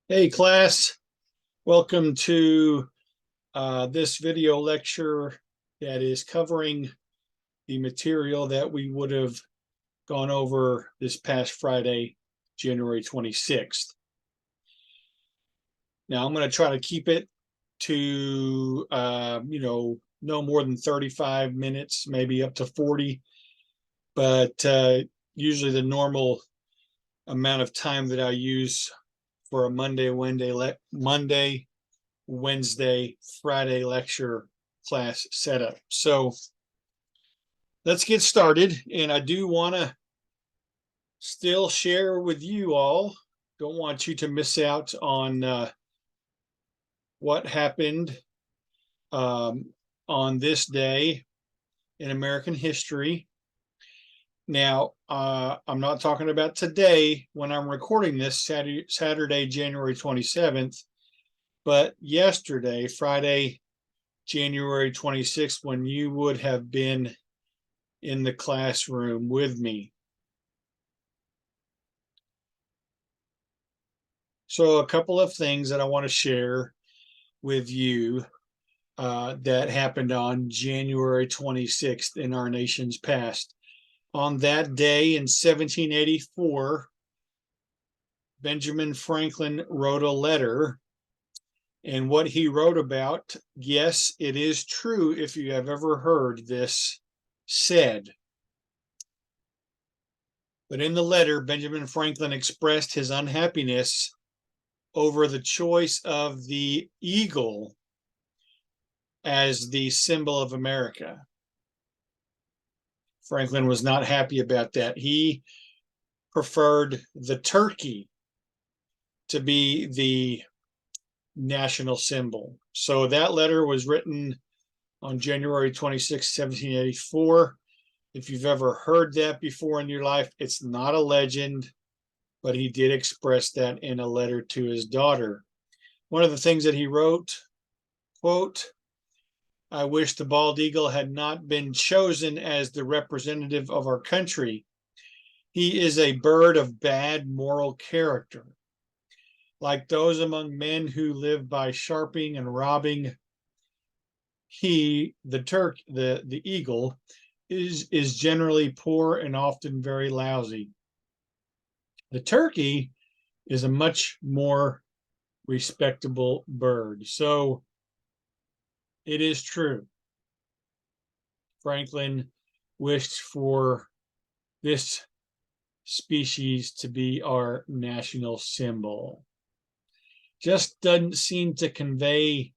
Hey class, welcome to this video lecture that is covering the material that we would have gone over this past Friday, January 26th. Now I'm going to try to keep it to, no more than 35 minutes, maybe up to 40, but usually the normal amount of time that I use for a Monday, Wednesday, Friday lecture class setup. So let's get started. And I do want to still share with you all. Don't want you to miss out on what happened on this day in American history. Now, I'm not talking about today when I'm recording this, Saturday, January 27th, but yesterday, Friday, January 26th, when you would have been in the classroom with me. So a couple of things that I want to share with you that happened on January 26th in our nation's past. On that day in 1784, Benjamin Franklin wrote a letter. And what he wrote about, yes, it is true if you have ever heard this said. But in the letter, Benjamin Franklin expressed his unhappiness over the choice of the eagle as the symbol of America. Franklin was not happy about that. He preferred the turkey to be the national symbol. So that letter was written on January 26, 1784. If you've ever heard that before in your life, it's not a legend, but he did express that in a letter to his daughter. One of the things that he wrote, quote, "I wish the bald eagle had not been chosen as the representative of our country. He is a bird of bad moral character. Like those among men who live by sharping and robbing, he, the eagle, is generally poor and often very lousy. The turkey is a much more respectable bird." So it is true. Franklin wished for this species to be our national symbol. Just doesn't seem to convey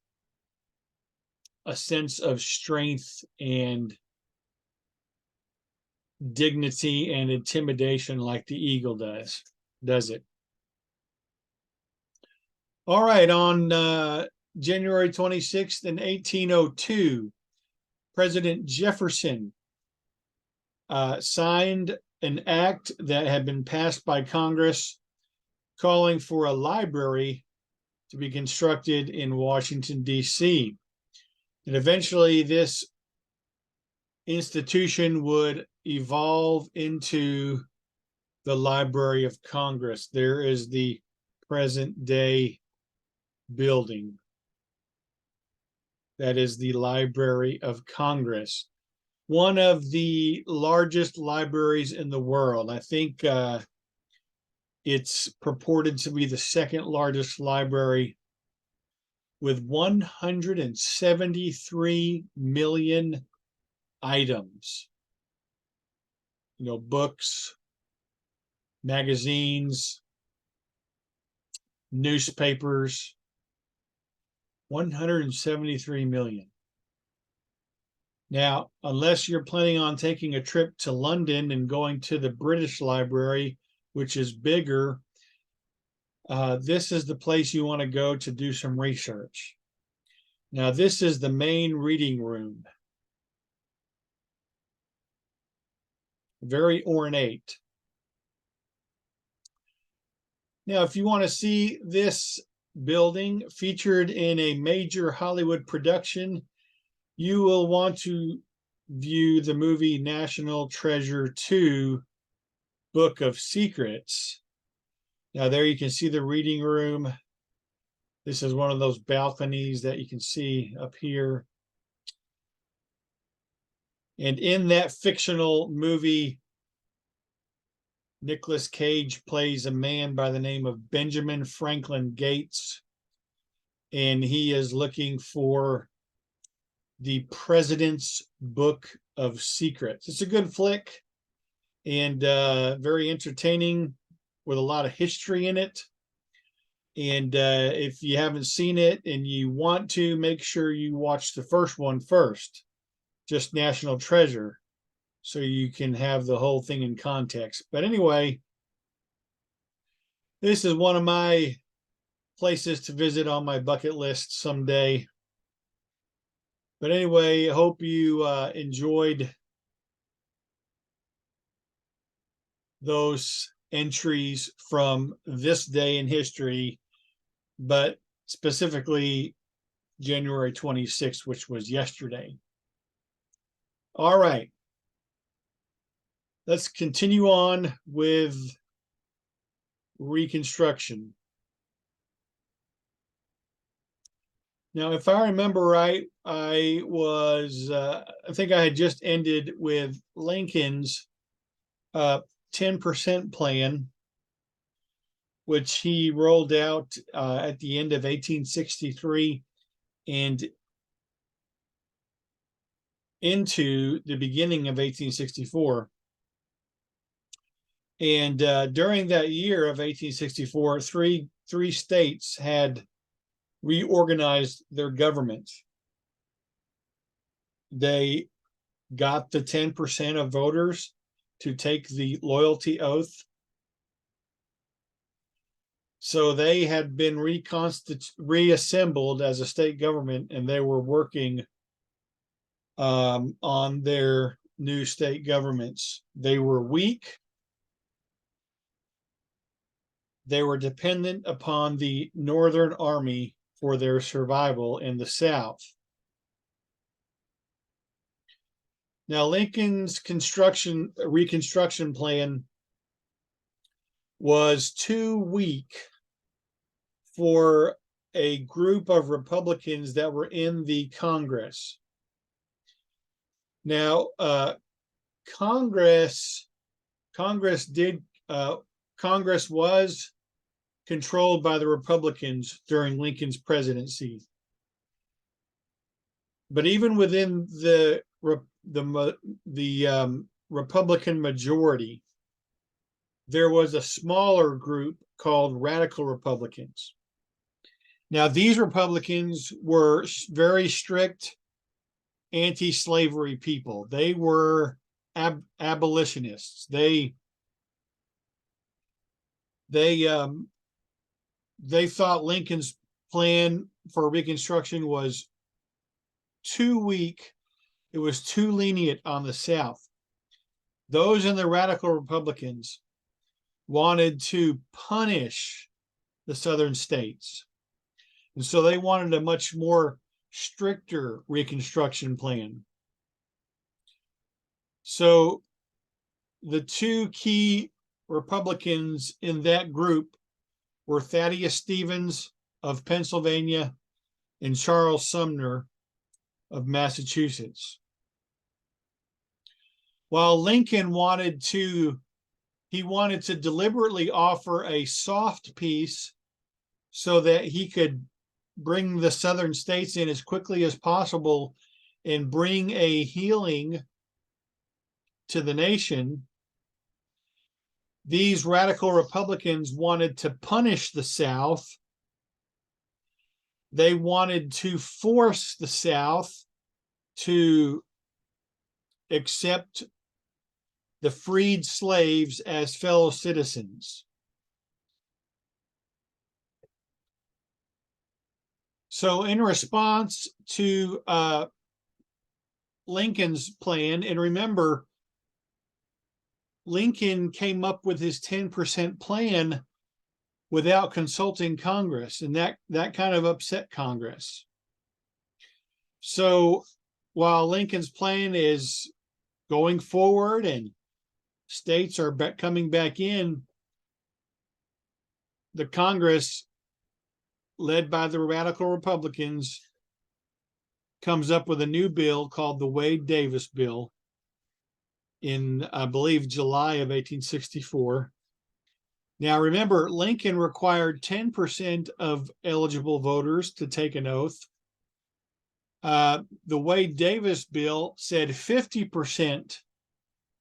a sense of strength and dignity and intimidation like the eagle does it? All right, on January 26th in 1802, President Jefferson signed an act that had been passed by Congress calling for a library to be constructed in Washington, D.C. And eventually, this institution would evolve into the Library of Congress. There is the present day building. That is the Library of Congress, one of the largest libraries in the world. I think it's purported to be the second largest library with 173 million items. Books, magazines, newspapers, 173 million. Now, unless you're planning on taking a trip to London and going to the British Library, which is bigger, this is the place you want to go to do some research. Now, this is the main reading room. Very ornate. Now, if you want to see this building featured in a major Hollywood production, you will want to view the movie National Treasure 2, Book of Secrets. Now, there you can see the reading room. This is one of those balconies that you can see up here. And in that fictional movie, Nicolas Cage plays a man by the name of Benjamin Franklin Gates, and he is looking for the President's Book of Secrets. It's a good flick and very entertaining with a lot of history in it. And if you haven't seen it and you want to, make sure you watch the first one first, just National Treasure, so you can have the whole thing in context. But anyway, this is one of my places to visit on my bucket list someday. But anyway, I hope you enjoyed those entries from this day in history, but specifically January 26th, which was yesterday. All right. Let's continue on with Reconstruction. Now, if I remember right, I think I had just ended with Lincoln's 10% plan, which he rolled out at the end of 1863 and into the beginning of 1864. And during that year of 1864, three states had reorganized their government. They got the 10% of voters to take the loyalty oath. So they had been reassembled as a state government, and they were working on their new state governments. They were weak. They were dependent upon the Northern Army for their survival in the South. Now, Lincoln's Reconstruction plan was too weak for a group of Republicans that were in the Congress. Now, Congress was controlled by the Republicans during Lincoln's presidency. But even within the Republican majority, there was a smaller group called Radical Republicans. Now, these Republicans were very strict anti-slavery people. They were abolitionists. They thought Lincoln's plan for Reconstruction was too weak. It was too lenient on the South. Those in the Radical Republicans wanted to punish the Southern states. And so they wanted a much more stricter Reconstruction plan. So the two key Republicans in that group were Thaddeus Stevens of Pennsylvania and Charles Sumner of Massachusetts. While Lincoln wanted to deliberately offer a soft peace so that he could bring the Southern states in as quickly as possible and bring a healing to the nation, these Radical Republicans wanted to punish the South. They wanted to force the South to accept the freed slaves as fellow citizens. So in response to Lincoln's plan, and remember, Lincoln came up with his 10% plan without consulting Congress, and that kind of upset Congress. So while Lincoln's plan is going forward and states are coming back in, the Congress led by the radical Republicans, comes up with a new bill called the Wade-Davis bill in, I believe, July of 1864. Now, remember, Lincoln required 10% of eligible voters to take an oath. The Wade-Davis bill said 50%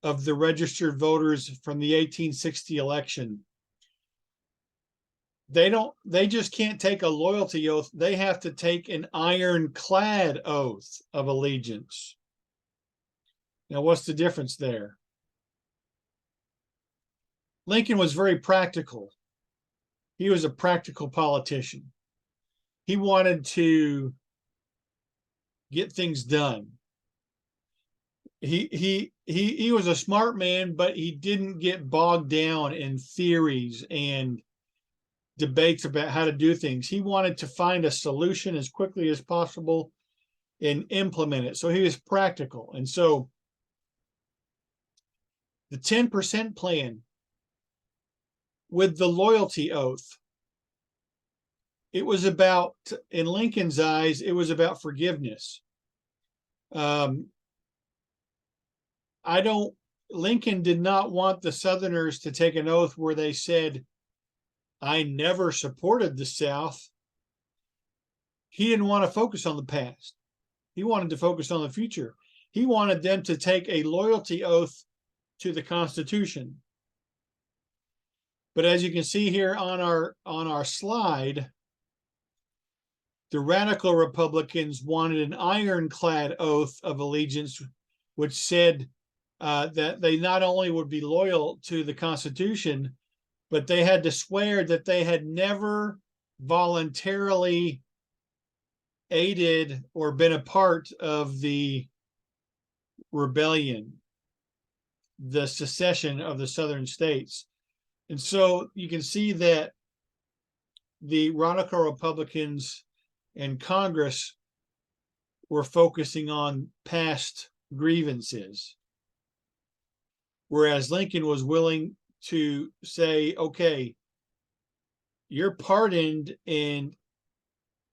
of the registered voters from the 1860 election. They just can't take a loyalty oath. They have to take an ironclad oath of allegiance. Now, what's the difference there? Lincoln was very practical. He was a practical politician. He wanted to get things done. He was a smart man, but he didn't get bogged down in theories and debates about how to do things. He wanted to find a solution as quickly as possible and implement it. So he was practical. And so the 10% plan with the loyalty oath, it was about, in Lincoln's eyes, it was about forgiveness. Lincoln did not want the Southerners to take an oath where they said, I never supported the South. He didn't want to focus on the past. He wanted to focus on the future. He wanted them to take a loyalty oath to the Constitution. But as you can see here on our slide, the radical Republicans wanted an ironclad oath of allegiance, which said that they not only would be loyal to the Constitution, but they had to swear that they had never voluntarily aided or been a part of the rebellion, the secession of the Southern states. And so you can see that the radical Republicans and Congress were focusing on past grievances, whereas Lincoln was willing to say, okay, you're pardoned and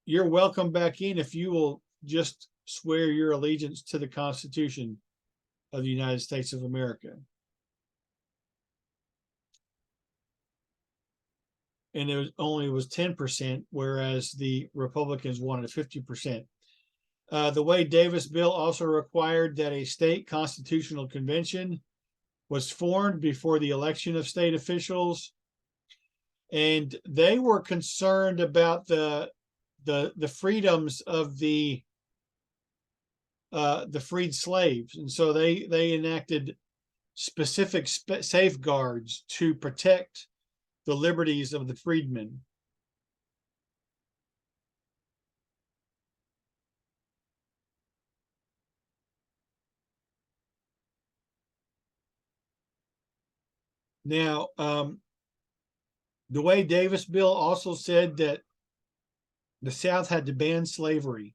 you're welcome back in if you will just swear your allegiance to the Constitution of the United States of America. And it was 10%, whereas the Republicans wanted 50%. The Wade-Davis bill also required that a state constitutional convention was formed before the election of state officials, and they were concerned about the freedoms of the freed slaves, and so they enacted specific safeguards to protect the liberties of the freedmen. Now, the Wade-Davis bill also said that the South had to ban slavery.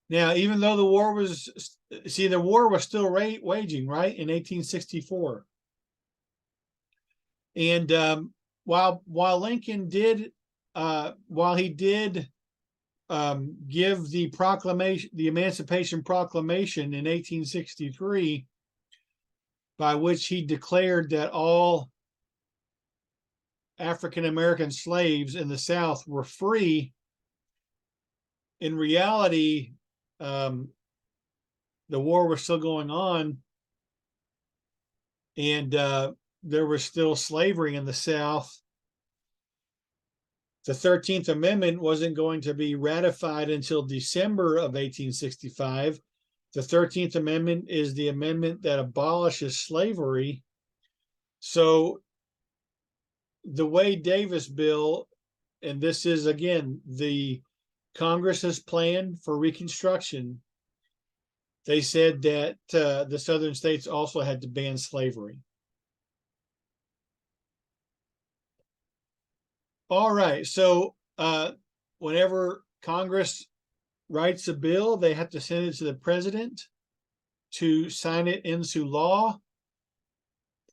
Now, even though the war was still waging, right, in 1864. And while Lincoln did, while he did give the Emancipation Proclamation in 1863, by which he declared that all African American slaves in the South were free, in reality, the war was still going on, and there was still slavery in the South. The 13th Amendment wasn't going to be ratified until December of 1865. The 13th Amendment is the amendment that abolishes slavery. So the Wade-Davis bill, and this is, again, the Congress's plan for Reconstruction, they said that the Southern states also had to ban slavery. All right, so whenever Congress writes a bill, they have to send it to the president to sign it into law.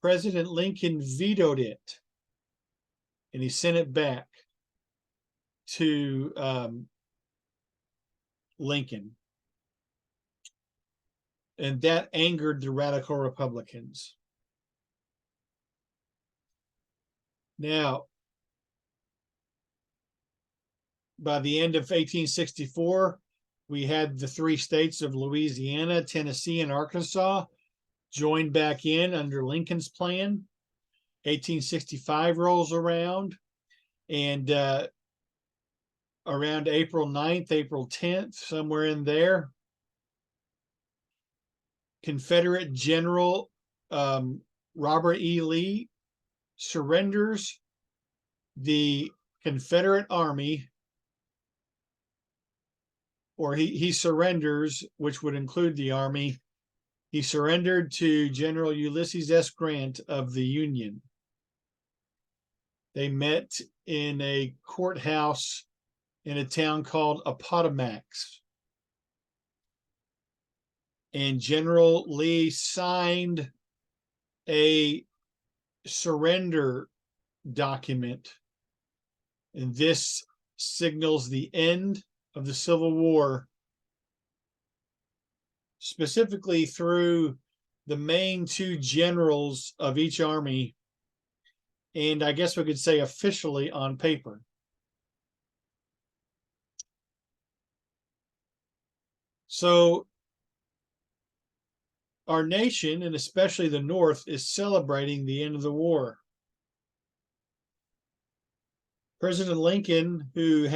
President Lincoln vetoed it. and he sent it back to Lincoln. And that angered the radical Republicans. Now, by the end of 1864, we had the three states of Louisiana, Tennessee, and Arkansas joined back in under Lincoln's plan. 1865 rolls around, and around April 9th, April 10th, somewhere in there, Confederate General Robert E. Lee surrenders the Confederate Army, or he surrenders, which would include the Army. He surrendered to General Ulysses S. Grant of the Union. They met in a courthouse in a town called Appomattox. And General Lee signed a surrender document. And this signals the end of the Civil War, specifically through the main two generals of each army, and I guess we could say officially on paper. So our nation, and especially the North, is celebrating the end of the war. President Lincoln, who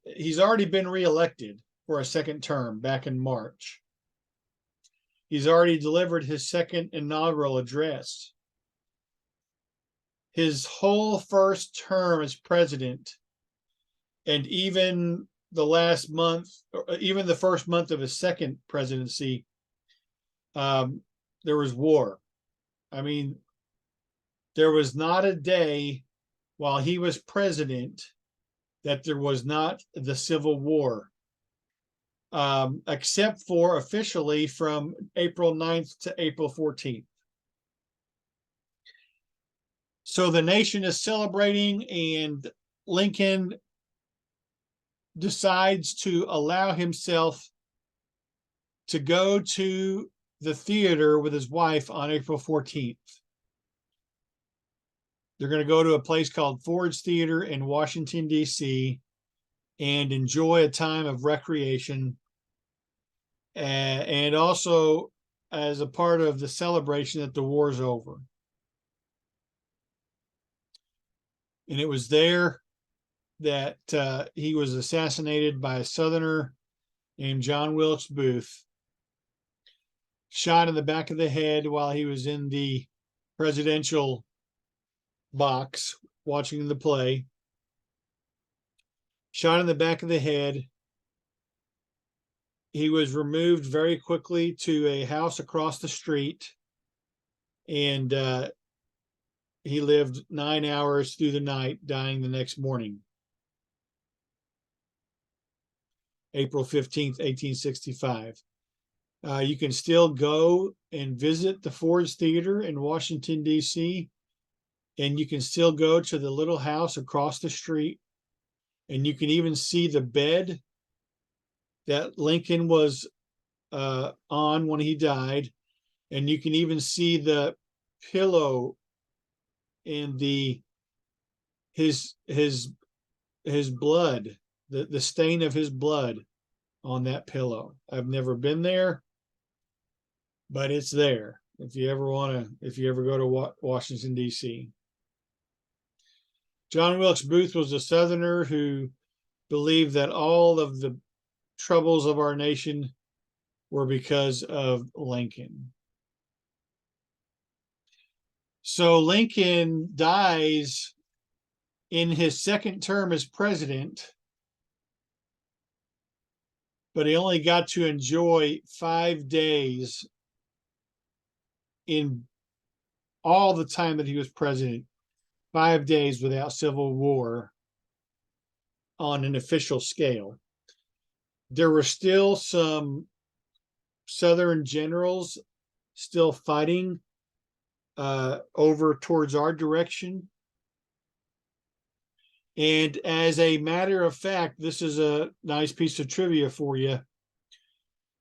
he's already been reelected for a second term back in March. He's already delivered his second inaugural address. His whole first term as president, and even the last month, or even the first month of his second presidency, there was war. I mean, there was not a day while he was president that there was not the Civil War, except for officially from April 9th to April 14th. So the nation is celebrating, and Lincoln decides to allow himself to go to the theater with his wife on April 14th. They're going to go to a place called Ford's Theater in Washington, D.C., and enjoy a time of recreation. And also as a part of the celebration that the war's over. And it was there that he was assassinated by a Southerner named John Wilkes Booth, shot in the back of the head while he was in the presidential box watching the play. Shot in the back of the head. He was removed very quickly to a house across the street, and he lived 9 hours through the night, dying the next morning. April 15th, 1865. You can still go and visit the Ford's Theater in Washington, D.C., and you can still go to the little house across the street, and you can even see the bed that Lincoln was on when he died, and you can even see the pillow and his blood, the stain of his blood on that pillow. I've never been there, but it's there if you ever go to Washington, D.C. John Wilkes Booth was a Southerner who believed that all of the troubles of our nation were because of Lincoln. So Lincoln dies in his second term as president, but he only got to enjoy 5 days in all the time that he was president, 5 days without civil war on an official scale. There were still some Southern generals still fighting over towards our direction. And as a matter of fact, this is a nice piece of trivia for you.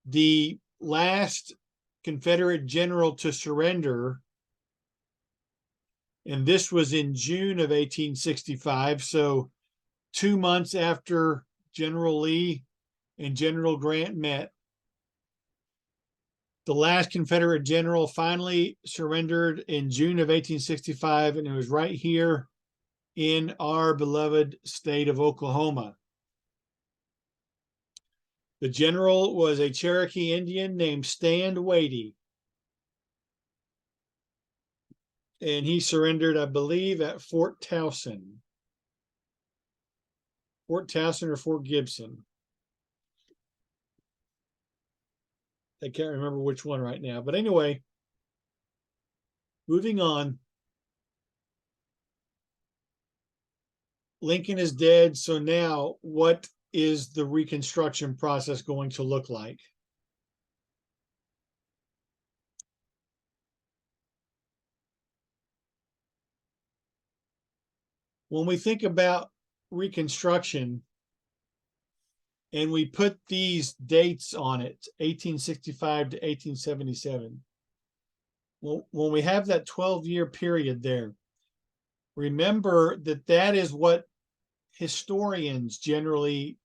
The last Confederate general to surrender, and this was in June of 1865, so 2 months after General Lee and General Grant met, the last Confederate general finally surrendered in June of 1865, and it was right here in our beloved state of Oklahoma. The general was a Cherokee Indian named Stand Watie. And he surrendered, I believe, at Fort Towson. Fort Towson or Fort Gibson. I can't remember which one right now. But anyway, moving on. Lincoln is dead. So now what is the Reconstruction process going to look like? When we think about Reconstruction and we put these dates on it, 1865 to 1877, well, when we have that 12-year period there, remember that that is what historians generally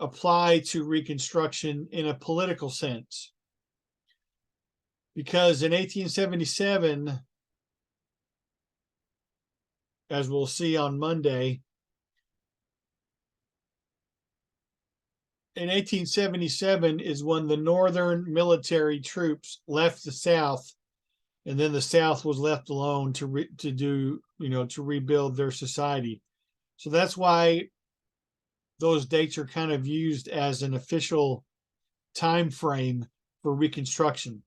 apply to Reconstruction in a political sense. Because in 1877, as we'll see on Monday, in 1877 is when the Northern military troops left the South, and then the South was left alone to rebuild their society. So that's why those dates are kind of used as an official time frame for Reconstruction.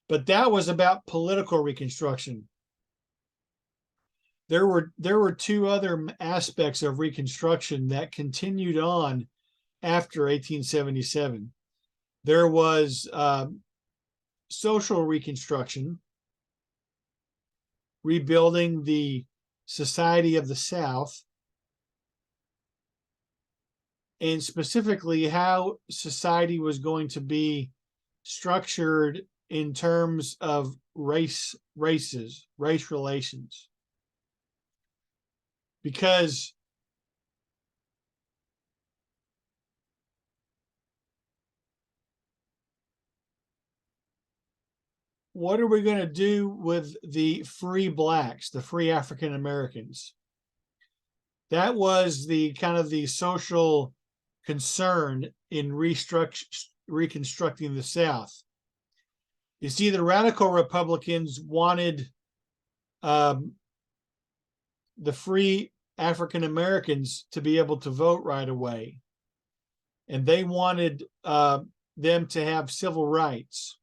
But that was about political Reconstruction. There were two other aspects of Reconstruction that continued on after 1877. There was social Reconstruction, rebuilding the society of the South, and specifically how society was going to be structured in terms of race relations. Because what are we going to do with the free blacks, the free African Americans? That was the kind of the social concern in reconstructing the South. You see, the radical Republicans wanted the free African Americans to be able to vote right away. And they wanted them to have civil rights.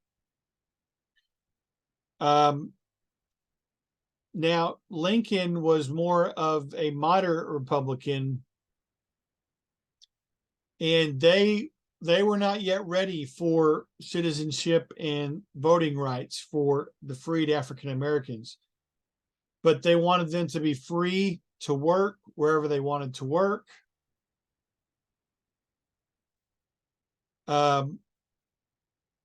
Now, Lincoln was more of a moderate Republican, and they were not yet ready for citizenship and voting rights for the freed African Americans. But they wanted them to be free to work wherever they wanted to work. And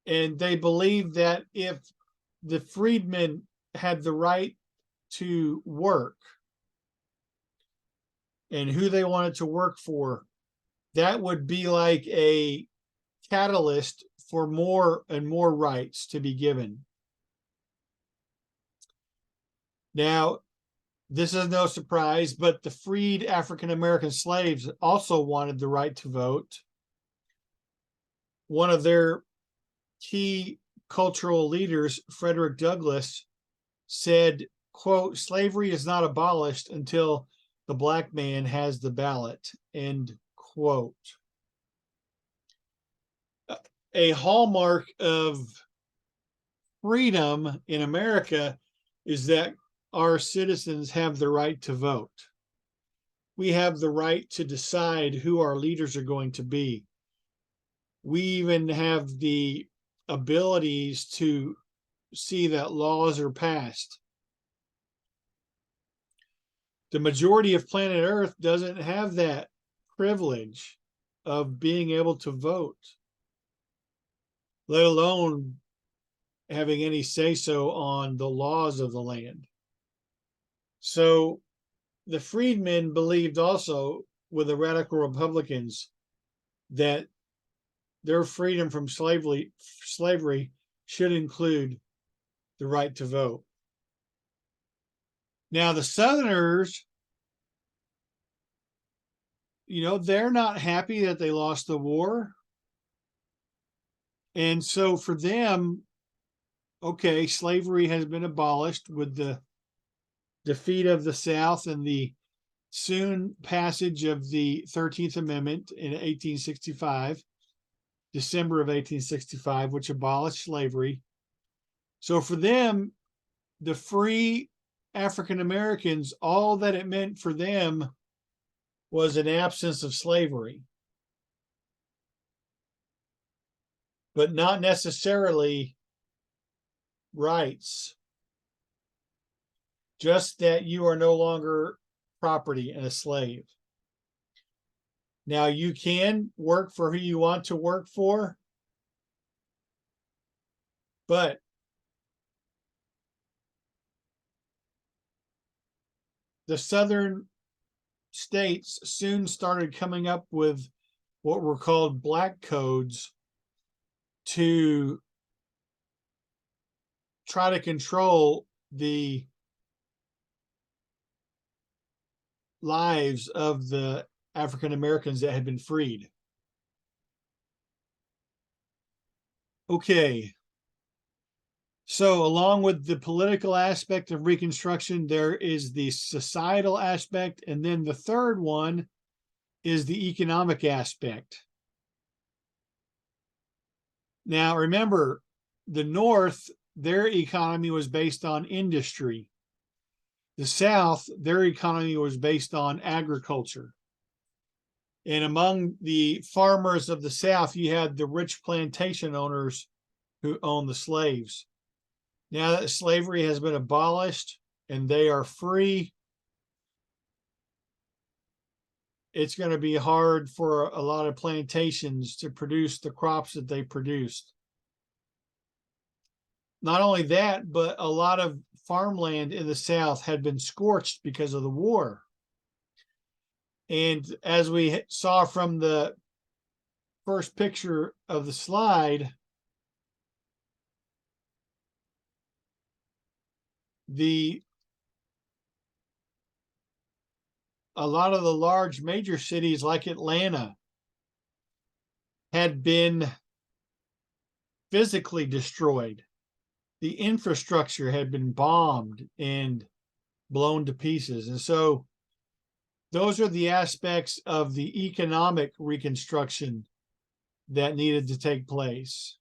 they believed that if the freedmen had the right to work and who they wanted to work for, that would be like a catalyst for more and more rights to be given. Now, this is no surprise, but the freed African American slaves also wanted the right to vote. One of their key cultural leaders, Frederick Douglass, said, quote, "Slavery is not abolished until the black man has the ballot," end quote. A hallmark of freedom in America is that our citizens have the right to vote. We have the right to decide who our leaders are going to be. We even have the abilities to see that laws are passed. The majority of planet Earth doesn't have that privilege of being able to vote, let alone having any say-so on the laws of the land. So the freedmen believed also, with the radical Republicans, that their freedom from slavery should include the right to vote. Now, the Southerners, they're not happy that they lost the war. And so for them, okay, slavery has been abolished with the defeat of the South and the soon passage of the 13th Amendment in 1865, December of 1865, which abolished slavery. So for them, the free African Americans, all that it meant for them was an absence of slavery, but not necessarily rights, just that you are no longer property and a slave. Now, you can work for who you want to work for, but the Southern states soon started coming up with what were called black codes to try to control the lives of the African Americans that had been freed. Okay. So along with the political aspect of Reconstruction, there is the societal aspect, and then the third one is the economic aspect. Now, remember, the North, their economy was based on industry. The South, their economy was based on agriculture. And among the farmers of the South, you had the rich plantation owners who owned the slaves. Now that slavery has been abolished and they are free, it's going to be hard for a lot of plantations to produce the crops that they produced. Not only that, but a lot of farmland in the South had been scorched because of the war. And as we saw from the first picture of the slide, a lot of the large major cities like Atlanta had been physically destroyed. The infrastructure had been bombed and blown to pieces. And so those are the aspects of the economic reconstruction that needed to take place.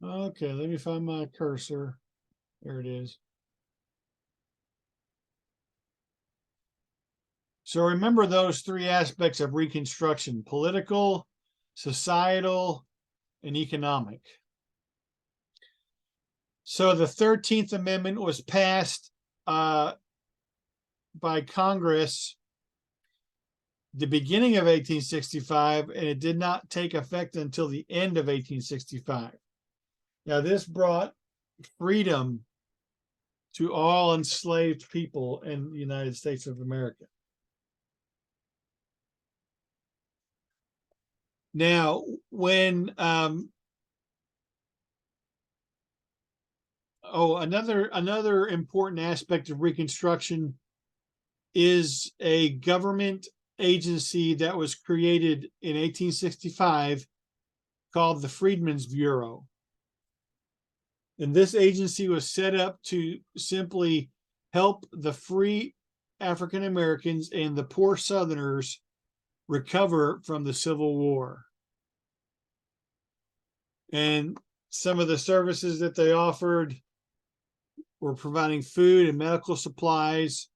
Okay, let me find my cursor. There it is. So remember those three aspects of Reconstruction: political, societal, and economic. So the 13th Amendment was passed by Congress the beginning of 1865, and it did not take effect until the end of 1865. Now, this brought freedom to all enslaved people in the United States of America. Now, when another important aspect of Reconstruction is a government agency that was created in 1865 called the Freedmen's Bureau. And this agency was set up to simply help the free African Americans and the poor Southerners recover from the Civil War. And some of the services that they offered were providing food and medical supplies.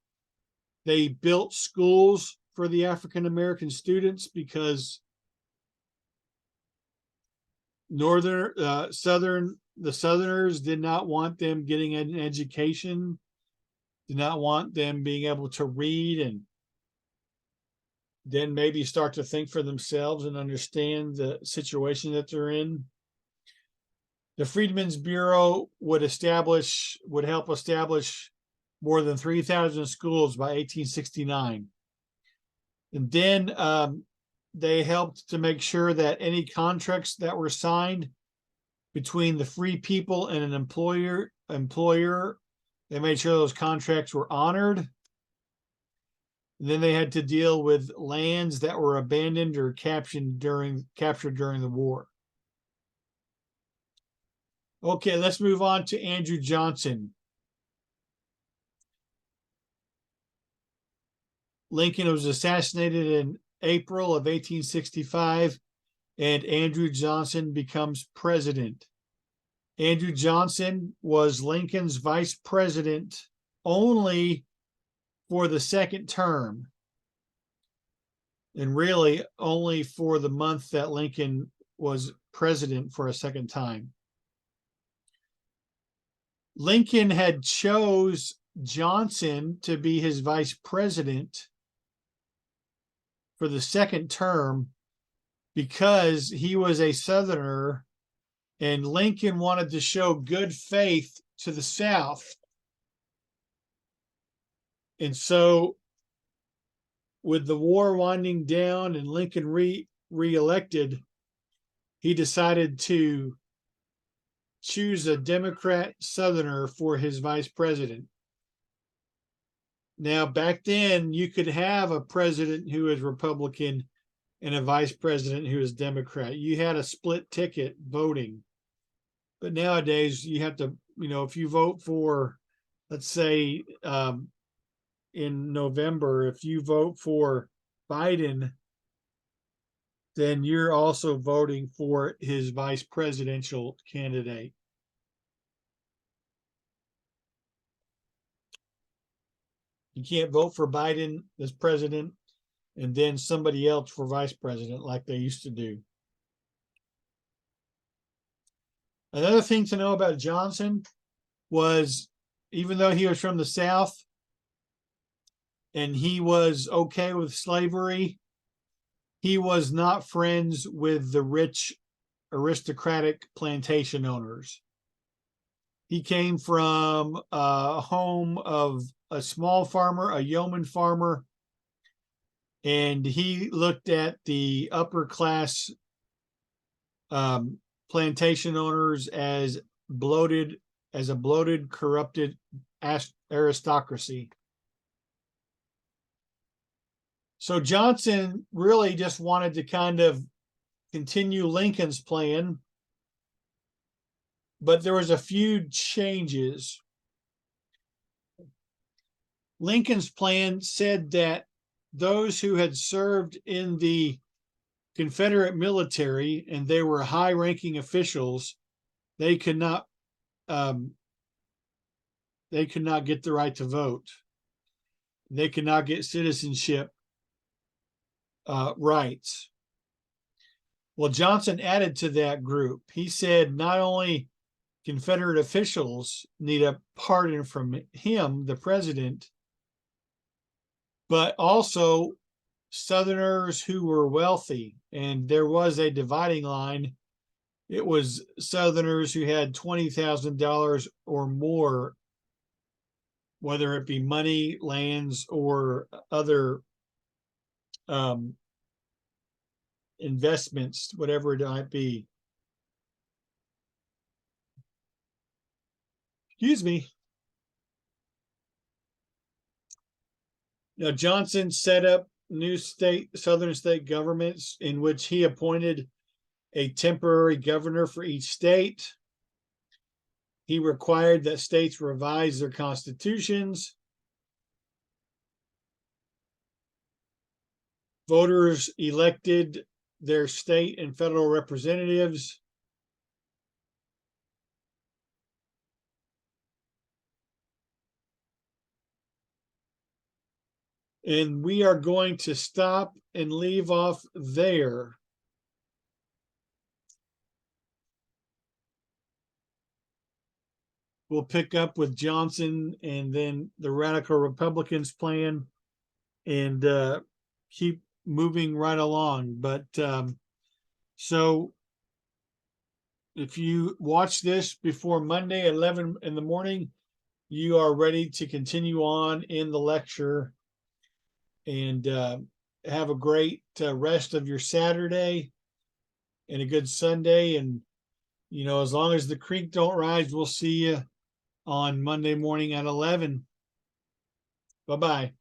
They built schools for the African American students because the Southerners did not want them getting an education, did not want them being able to read and then maybe start to think for themselves and understand the situation that they're in. The Freedmen's Bureau would help establish more than 3,000 schools by 1869. And then they helped to make sure that any contracts that were signed between the free people and an employer, they made sure those contracts were honored. And then they had to deal with lands that were abandoned or captured during the war. Okay, let's move on to Andrew Johnson. Lincoln was assassinated in April of 1865, and Andrew Johnson becomes president. Andrew Johnson was Lincoln's vice president only for the second term, and really only for the month that Lincoln was president for a second time. Lincoln had chose Johnson to be his vice president for the second term because he was a Southerner, and Lincoln wanted to show good faith to the South. And so with the war winding down and Lincoln re-elected, he decided to choose a Democrat Southerner for his vice president. Now, back then, you could have a president who was Republican and a vice president who was Democrat. You had a split ticket voting. But nowadays, you have to, if you vote for, let's say, in November, if you vote for Biden, then you're also voting for his vice presidential candidate. You can't vote for Biden as president and then somebody else for vice president like they used to do. Another thing to know about Johnson was, even though he was from the South and he was okay with slavery, he was not friends with the rich aristocratic plantation owners. He came from a home of a small farmer, a yeoman farmer, and he looked at the upper class plantation owners as a bloated, corrupted aristocracy. So Johnson really just wanted to kind of continue Lincoln's plan, but there was a few changes. Lincoln's plan said that those who had served in the Confederate military and they were high-ranking officials, they could not get the right to vote. They could not get citizenship rights. Well, Johnson added to that group. He said not only Confederate officials need a pardon from him, the president, but also Southerners who were wealthy. And there was a dividing line. It was Southerners who had $20,000 or more, whether it be money, lands, or other investments, whatever it might be. Excuse me. Now, Johnson set up new southern state governments in which he appointed a temporary governor for each state. He required that states revise their constitutions. Voters elected their state and federal representatives. And we are going to stop and leave off there. We'll pick up with Johnson and then the Radical Republicans plan, and keep moving right along. But so if you watch this before Monday at 11 in the morning, you are ready to continue on in the lecture, and have a great rest of your Saturday and a good Sunday. And, as long as the creek don't rise, we'll see you on Monday morning at 11. Bye-bye.